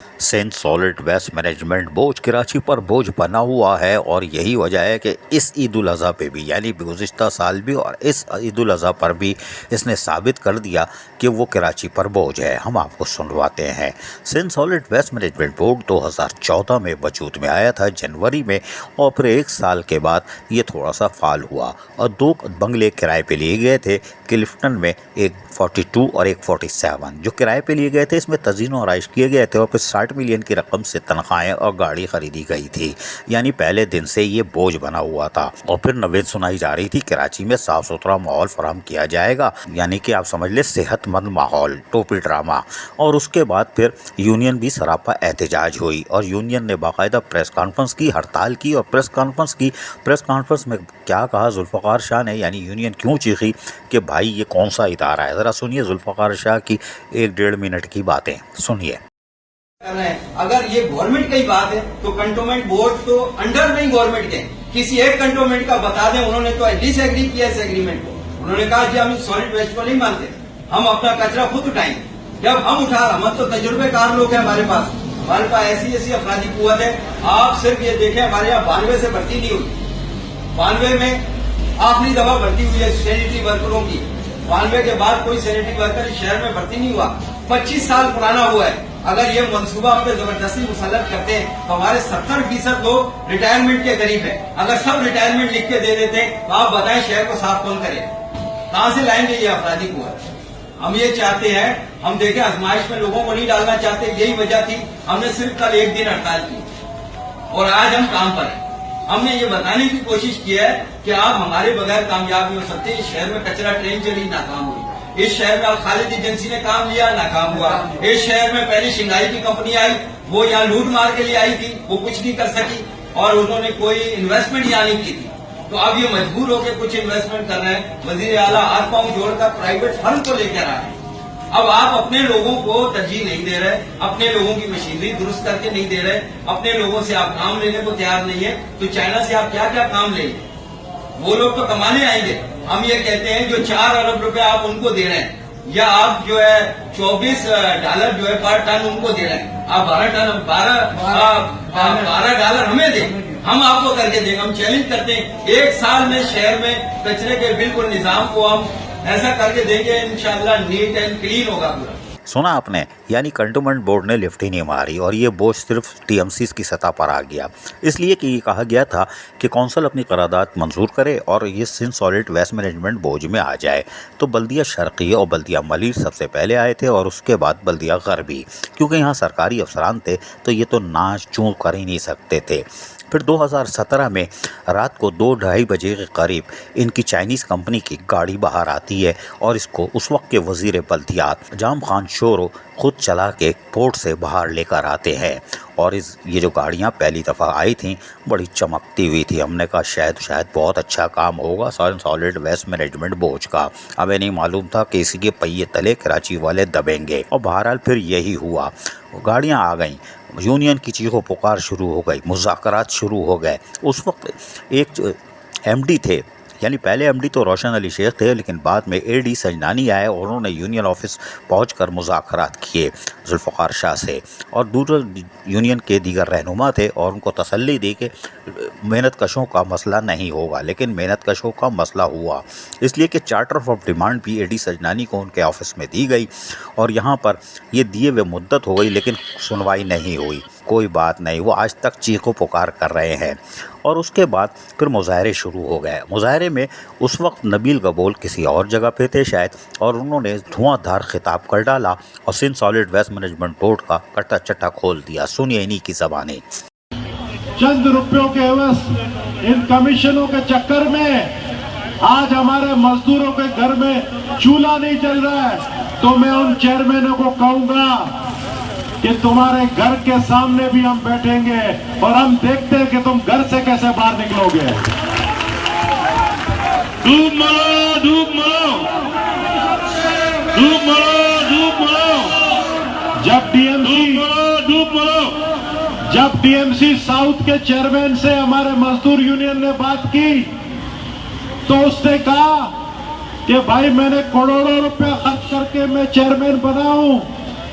Sindh solid waste management बोझ कराची पर बोझ बना हुआ है और यही वजह है कि इस ईद उल अज़हा पे भी यानी गुज़िश्ता साल भी और इस ईद उल अज़हा पर भी इसने साबित कर दिया कि वो कराची पर बोझ है। हम आपको सुनवाते हैं। Sindh solid waste management board 2014 में वजूद में आया था जनवरी में, और फिर एक साल के बाद ये थोड़ा सा फाल हुआ और 2 बंगले किराए पे लिए गए थे क्लिफ्टन में, एक 42 और एक 47 जो किराए पे लिए गए थे। इसमें तज़ीन और आइश किए गए थे और फिर 60 मिलियन की रकम से तनख्वाहें और गाड़ी खरीदी गई थी। यानी पहले दिन से ये बोझ बना हुआ था। और फिर नवेद सुनाई जा रही थी कराची में साफ सुथरा माहौल फराहम किया जाएगा, यानी कि आप समझ ले सेहतमंद माहौल, टोपी ड्रामा। और उसके बाद फिर यूनियन भी सरापा एहतजाज हुई और यूनियन ने बाकायदा प्रेस कॉन्फ्रेंस की, हड़ताल की और प्रेस कॉन्फ्रेंस में क्या कहा जुल्फ़िकार शाह ने, यानी यूनियन क्यों चीखी कि भाई ये कौन सा इदारा है। ज़रा सुनिए जुल्फ़िकार शाह की 1-1.5 मिनट की बातें सुनिए। अगर ये गवर्नमेंट की बात है तो कंटोनमेंट बोर्ड तो अंडर नहीं गवर्नमेंट के, किसी एक कंटोनमेंट का बता दें। उन्होंने तो डिसएग्री किया इस एग्रीमेंट को। उन्होंने कहा जी हम सॉलिड वेस्ट को नहीं मानते, हम अपना कचरा खुद उठाएंगे। जब हम हम तो तजुर्बेकार लोग हैं, हमारे पास ऐसी अफराधी कुव्वत है। आप सिर्फ ये देखें, हमारे यहाँ 92 से भर्ती नहीं हुई। 92 में आखिरी दफा भर्ती हुई है सैनिटरी वर्करों की। 92 के बाद कोई सैनिटरी वर्कर इस शहर में भर्ती नहीं हुआ। 25 साल पुराना हुआ है। अगर ये मनसूबा हम पे जबरदस्ती मुसल्लत करते हैं तो हमारे 70% लोग रिटायरमेंट के करीब है। अगर सब रिटायरमेंट लिख के दे देते तो आप बताएं शहर को साफ कौन करे, कहां से लाएंगे ये अफराधी कुव्वत। हम ये चाहते हैं, हम देखें आजमाइश में लोगों को नहीं डालना चाहते, यही वजह थी। हमने सिर्फ कल 1 दिन हड़ताल की और आज हम काम पर हैं। हमने ये बताने की कोशिश की है कि आप हमारे बगैर कामयाब नहीं हो सकते। इस शहर में कचरा ट्रेन चली, नाकाम हुई। इस शहर में अब खालिद एजेंसी ने काम लिया, नाकाम हुआ। इस शहर में पहली शिंगाई की कंपनी आई, वो यहाँ लूट मार के लिए आई थी, वो कुछ नहीं कर सकी और उन्होंने कोई इन्वेस्टमेंट यहाँ नहीं की थी। तो अब ये मजबूर होकर कुछ इन्वेस्टमेंट कर रहे हैं। वजीर आला हाथ पांव जोड़कर प्राइवेट फर्म को लेकर आ रहे हैं। अब आप अपने लोगों को तरजीह नहीं दे रहे, अपने लोगों की मशीनरी दुरुस्त करके नहीं दे रहे, अपने लोगों से आप काम लेने को तैयार नहीं है, तो चाइना से आप क्या क्या काम लेंगे? वो लोग तो कमाने आएंगे। हम ये कहते हैं जो 4 अरब रुपए आप उनको दे रहे हैं, या आप जो है $24 जो है पर टन उनको दे रहे हैं, आप 12 डॉलर हमें दें, हम आपको करके देंगे। हम चैलेंज करते हैं 1 साल में शहर में कचरे के बिल्कुल निजाम को हम ऐसा करके देंगे, इंशाल्लाह नीट एंड क्लीन होगा पूरा। सुना आपने, यानी कंटोनमेंट बोर्ड ने लिफ्ट ही नहीं मारी और ये बोझ सिर्फ टीएमसीज की सतह पर आ गया, इसलिए कि ये कहा गया था कि कौंसिल अपनी करारदाद मंजूर करे और ये सिंध सॉलिड वेस्ट मैनेजमेंट बोझ में आ जाए। तो बल्दिया शर्की और बल्दिया मलिर सबसे पहले आए थे और उसके बाद बल्दिया गरबी, क्योंकि यहाँ सरकारी अफसरान थे तो ये तो नाच चूँ कर ही नहीं सकते थे। फिर 2017 में रात को 2-2:30 बजे के करीब इनकी चाइनीज़ कंपनी की गाड़ी बाहर आती है और इसको उस वक्त के वज़ीर बल्दियात जाम खान शोरो खुद चला के पोर्ट से बाहर लेकर आते हैं। और ये जो गाड़ियाँ पहली दफ़ा आई थी बड़ी चमकती हुई थी। हमने कहा शायद बहुत अच्छा काम होगा सॉलिड वेस्ट मैनेजमेंट बोझ का। हमें नहीं मालूम था कि इसी के पहिए तले कराची वाले दबेंगे। और बहरहाल फिर यही हुआ, गाड़ियाँ आ गईं, यूनियन की चीखों पुकार शुरू हो गई, मुज़ाकरात शुरू हो गए। उस वक्त एक एमडी थे, यानी पहले एमडी तो रोशन अली शेख थे, लेकिन बाद में एडी सजनानी आए और उन्होंने यूनियन ऑफिस पहुंचकर मुज़ाकरात किए जुल्फ़िकार शाह से, और दूसरे यूनियन के दीगर रहनुमा थे और उनको तसल्ली दी कि मेहनत कशों का मसला नहीं होगा। लेकिन मेहनत कशों का मसला हुआ, इसलिए कि चार्टर ऑफ डिमांड भी एडी सजनानी को उनके ऑफिस में दी गई और यहाँ पर ये दिए हुए मुद्दत हो गई, लेकिन सुनवाई नहीं हुई। कोई बात नहीं, वो आज तक चीखों पुकार कर रहे हैं। और उसके बाद फिर मुजाहरे शुरू हो गए। मुजाहरे में उस वक्त नबील गबोल किसी और जगह पे थे शायद, और उन्होंने धुआंधार खिताब कर डाला और Sindh solid waste management board का कट्टा चट्टा खोल दिया। सुनिए इन्हीं की ज़बानें। चंद रुपयों के एवज इन कमीशनों के चक्कर में आज हमारे मजदूरों के घर में चूल्हा नहीं चल रहा है, तो मैं उन चेयरमैनों को कहूंगा कि तुम्हारे घर के सामने भी हम बैठेंगे और हम देखते हैं कि तुम घर से कैसे बाहर निकलोगे। धूप मरो, धूप मरो, धूप मरो, धूप मरो। जब टीएमसी साउथ के चेयरमैन से हमारे मजदूर यूनियन ने बात की तो उसने कहा कि भाई मैंने करोड़ों रुपया खर्च करके मैं चेयरमैन बना हूं,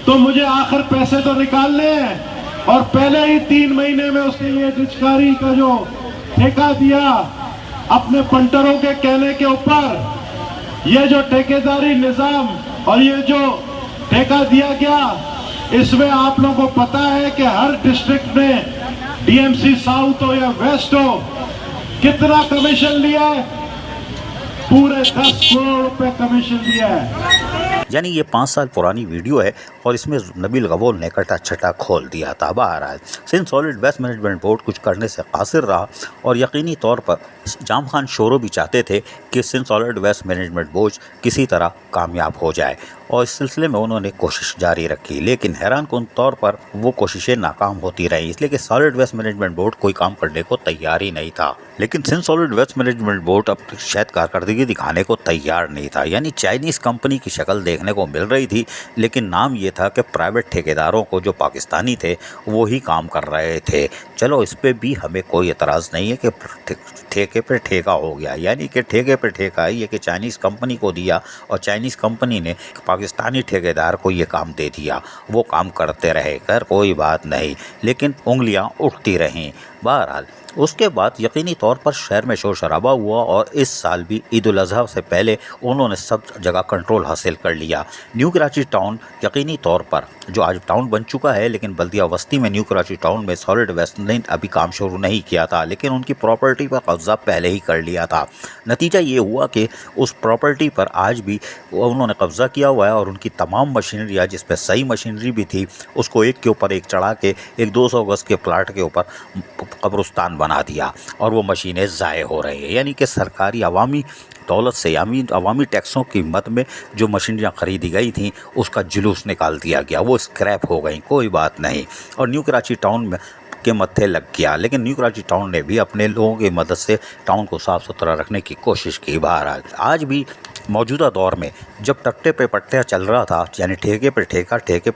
तो मुझे आखिर पैसे तो निकालने हैं, और पहले ही 3 महीने में उसने ये निचकारी का जो ठेका दिया अपने पंटरों के कहने के ऊपर, ये जो ठेकेदारी निजाम और ये जो ठेका दिया गया, इसमें आप लोगों को पता है कि हर डिस्ट्रिक्ट में डीएमसी साउथ हो या वेस्ट हो, कितना कमीशन लिया है? पूरे 10 करोड़ रुपए कमीशन दिया है। यानी ये 5 साल पुरानी वीडियो है और इसमें नबील गबोल ने कटा छटा खोल दिया था। बहरहाल Sindh solid waste management board कुछ करने से कासिर रहा और यकीनी तौर पर जाम खान शोरो भी चाहते थे कि Sindh solid waste management board किसी तरह कामयाब हो जाए और इस सिलसिले में उन्होंने कोशिश जारी रखी, लेकिन हैरान कुन तौर पर वो कोशिशें नाकाम होती रहीं, इसलिए कि सॉलिड वेस्ट मैनेजमेंट बोर्ड कोई काम करने को तैयार ही नहीं था। लेकिन Sindh solid waste management board अब शायद कारकर्दगी दिखाने को तैयार नहीं था। यानी चाइनीज़ कंपनी की शक्ल देखने को मिल रही थी, लेकिन नाम ये था कि प्राइवेट ठेकेदारों को जो पाकिस्तानी थे वो ही काम कर रहे थे। चलो इस पर भी हमें कोई एतराज़ नहीं है कि ठेके पे ठेका हो गया, यानी कि ठेके पे ठेका ये कि चाइनीज़ कंपनी को दिया और चाइनीज़ कंपनी ने पाकिस्तानी ठेकेदार को ये काम दे दिया, वो काम करते रहे, कर कोई बात नहीं, लेकिन उंगलियां उठती रहें। बहरहाल उसके बाद यकीनी तौर पर शहर में शोर शराबा हुआ और इस साल भी ईद उल अज़हा से पहले उन्होंने सब जगह कंट्रोल हासिल कर लिया। न्यू कराची टाउन यकीनी तौर पर जो आज टाउन बन चुका है, लेकिन बल्दिया वस्ती में न्यू कराची टाउन में सॉलिड वेस्ट ने अभी काम शुरू नहीं किया था, लेकिन उनकी प्रॉपर्टी पर कब्ज़ा पहले ही कर लिया था। नतीजा ये हुआ कि उस प्रॉपर्टी पर आज भी उन्होंने कब्ज़ा किया हुआ है और उनकी तमाम मशीनरी, जिसमें सही मशीनरी भी थी, उसको एक के ऊपर एक चढ़ा के एक 200 गज़ के प्लाट के ऊपर कब्रिस्तान बना दिया और वो मशीनें ज़ाये हो रही हैं। यानी कि सरकारी अवामी दौलत से अवामी टैक्सों की मद में जो मशीनरियाँ ख़रीदी गई थी उसका जुलूस निकाल दिया गया, वो स्क्रैप हो गई, कोई बात नहीं, और न्यू कराची टाउन में के मत्थे लग गया। लेकिन न्यू कराची टाउन ने भी अपने लोगों की मदद से टाउन को साफ़ सुथरा रखने की कोशिश की। बहरहाल आज भी मौजूदा दौर में जब टट्टे पे पट्टा चल रहा था, यानी ठेके पे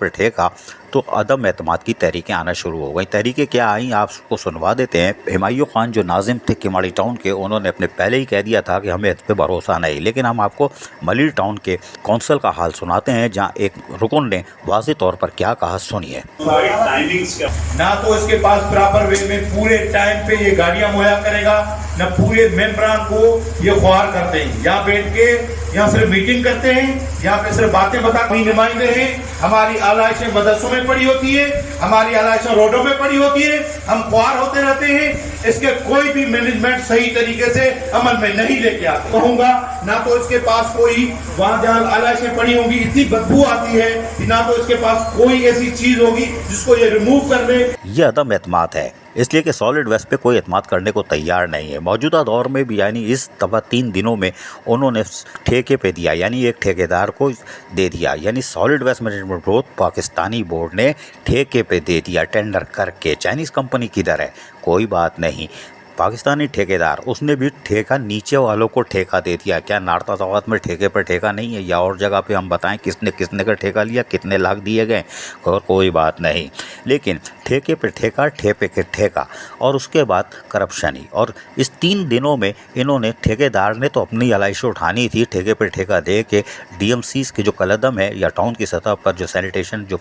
ठेका, तो अदम एतमाद की तहरीकें आना शुरू हो गई। तहरीकें क्या आई आपको सुनवा देते हैं। हुमायूं खान जो नाजिम थे किमाड़ी टाउन के, उन्होंने अपने पहले ही कह दिया था कि हमें इस पर भरोसा नहीं, लेकिन हम आपको मलिर टाउन के कौंसल का हाल सुनाते हैं, जहाँ एक रुकन ने वाज़ेह तौर पर क्या कहा, सुनिए। ना तो इसके पास बराबर वे में पूरे टाइम पे ये गाड़ियां मुहैया करेगा, न पूरे मेंबरान को ये ख्वार करते हैं, यहाँ बैठ के यहाँ सिर्फ मीटिंग करते हैं, यहाँ पे सिर्फ बातें बता के नुमाइंदे हैं। हमारी आलाइशें मदरसों में पड़ी होती है, हमारी आलाइशें रोडों में पड़ी होती है, हम ख्वार होते रहते हैं। इसके कोई भी मैनेजमेंट सही तरीके से अमल में नहीं लेके आता। कहूँगा ना तो इसके पास कोई, वहाँ जहाँ आलाइशें पड़ी होंगी इतनी बदबू आती है कि ना तो इसके पास कोई ऐसी चीज होगी जिसको ये रिमूव कर ले। ये अदम एतमाद है, इसलिए कि सॉलिड वेस्ट पे कोई एतमाद करने को तैयार नहीं है। मौजूदा दौर में भी यानी इस दफ़ा 3 दिनों में उन्होंने ठेके पे दिया, यानी एक ठेकेदार को दे दिया, यानी solid waste management board Pakistani board ने ठेके पे दे दिया टेंडर करके। चाइनीज़ कंपनी किधर है, कोई बात नहीं, पाकिस्तानी ठेकेदार, उसने भी ठेका नीचे वालों को ठेका दे दिया। क्या नारताजाबाद में ठेके पर ठेका नहीं है, या और जगह पे हम बताएं किसने किसने का ठेका लिया, कितने लाख दिए गए, और कोई बात नहीं, लेकिन ठेके पे ठेका, ठेपे के ठेका, और उसके बाद करप्शन ही। और इस 3 दिनों में इन्होंने, ठेकेदार ने तो अपनी आलाइशें उठानी थी, ठेके पे ठेका दे के DMCs के जो कलदम है या टाउन की सतह पर जो सैनिटेशन जो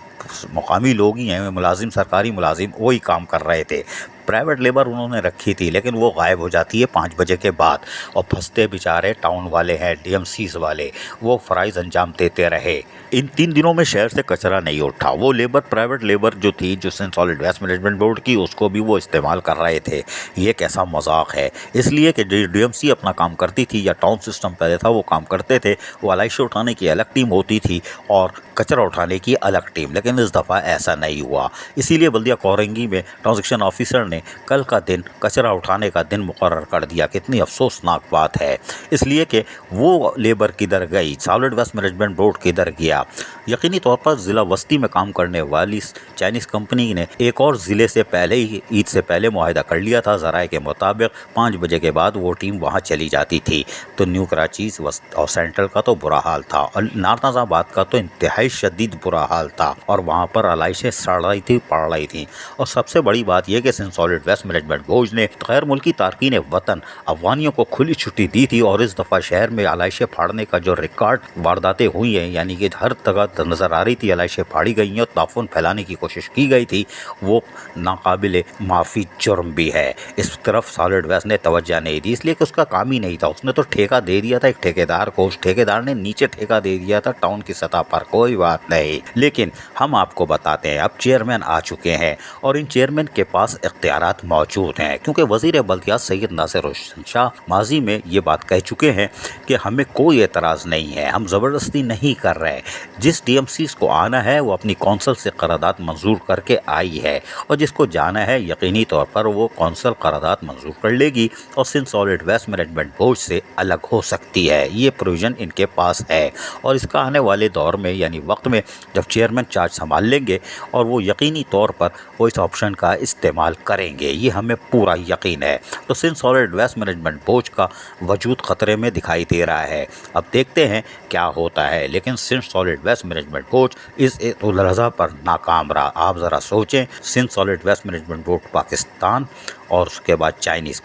मुकामी लोग ही हैं, मुलाजिम, सरकारी मुलाजिम, वही काम कर रहे थे। प्राइवेट लेबर उन्होंने रखी थी, लेकिन वो गायब हो जाती है 5 बजे के बाद, और फंसते बेचारे टाउन वाले हैं, DMCs वाले, वो फ़राइज़ अंजाम देते रहे। इन 3 दिनों में शहर से कचरा नहीं उठा। वो लेबर, प्राइवेट लेबर जो थी, जो Sindh solid waste management board की, उसको भी वो इस्तेमाल कर रहे थे। ये कैसा मजाक है, इसलिए कि DMC अपना काम करती थी, या टाउन सिस्टम पहले था वो काम करते थे, वो आलाइशें उठाने की अलग टीम होती थी और कचरा उठाने की अलग टीम, लेकिन इस दफ़ा ऐसा नहीं हुआ। इसीलिए बल्दिया कोरंगी में ट्रांजेक्शन ऑफिसर ने कल का दिन कचरा उठाने का दिन मुकर्रर कर दिया। कितनी अफसोसनाक बात है, इसलिए कि वो लेबर किधर गई, सॉलिड वेस्ट मैनेजमेंट बोर्ड किधर गया। यकीनी तौर पर ज़िला वस्ती में काम करने वाली चाइनीज़ कंपनी ने एक और ज़िले से पहले ही, ईद से पहले मुआहदा कर लिया था। ज़राए के मुताबिक 5 बजे के बाद वो टीम वहाँ चली जाती थी। तो न्यू कराची और सेंट्रल का तो बुरा हाल था, और नारताजाबाद का तो इंतहाई शदीद बुरा हाल था, और वहाँ पर आलाइशें सड़ रही थी, पड़ रही थी। और सबसे बड़ी बात यह कि Sindh solid waste management board ने गैर मुल्की तारकीन वतन अफगानियों को खुली छुट्टी दी थी और इस दफ़ा शहर में आलाइशें फाड़ने का जो रिकॉर्ड वारदातें हुई हैं, यानी कि हर जगह नज़र आ रही थी आलाइशें फाड़ी गई हैं और ताफुन फैलाने की कोशिश की गई थी, वो नाकाबिले माफ़ी जुर्म भी है। इस तरफ सॉलिड वेस्ट ने तवज्जो नहीं दी, इसलिए कि उसका काम ही नहीं था। उसने तो ठेका दे दिया था एक ठेकेदार को, उस ठेकेदार ने नीचे ठेका दे दिया था टाउन की सतह पर, कोई बात नहीं। लेकिन हम आपको बताते हैं अब चेयरमैन आ चुके हैं और इन चेयरमैन के पास इख्तियारात मौजूद हैं, क्योंकि वज़ीर बल्दियात सैयद नासिर हुसैन शाह माजी में ये बात कह चुके हैं कि हमें कोई एतराज़ नहीं है, हम ज़बरदस्ती नहीं कर रहे। जिस DMCs को आना है वो अपनी कौंसल से करारदाद मंजूर करके आई है और जिसको जाना है यकीनी तौर पर वो कौंसल करारदाद मंजूर कर लेगी और Sindh solid waste management board से अलग हो सकती है। ये प्रोविज़न इनके पास है और इसका आने वाले दौर में यानी वक्त में जब चेयरमैन चार्ज संभाल लेंगे और वो यकीनी तौर पर वो इस ऑप्शन का इस्तेमाल करेंगे, ये हमें पूरा यकीन है। तो Sindh solid waste management board का वजूद ख़तरे में दिखाई दे रहा है। अब देखते हैं क्या होता है, लेकिन Sindh solid waste management board इस उलझा पर नाकाम रहा। आप ज़रा सोचें, Sindh solid waste management board Pakistan और उसके बाद चाइनीज़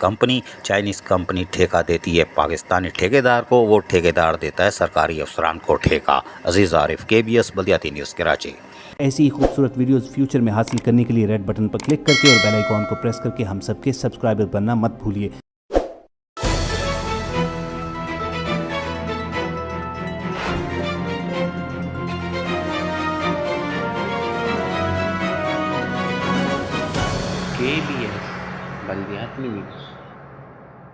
कंपनी ठेका देती है पाकिस्तानी ठेकेदार को, वो ठेकेदार देता है सरकारी अफसरान को ठेका। अजीज़ आरिफ, KBS बल्दियाती न्यूज़ कराची। ऐसी ही खूबसूरत वीडियोस फ्यूचर में हासिल करने के लिए रेड बटन पर क्लिक करके और बेल आइकॉन को प्रेस करके हम सबके सब्सक्राइबर बनना मत भूलिए। KBS बल्दियाती न्यूज़।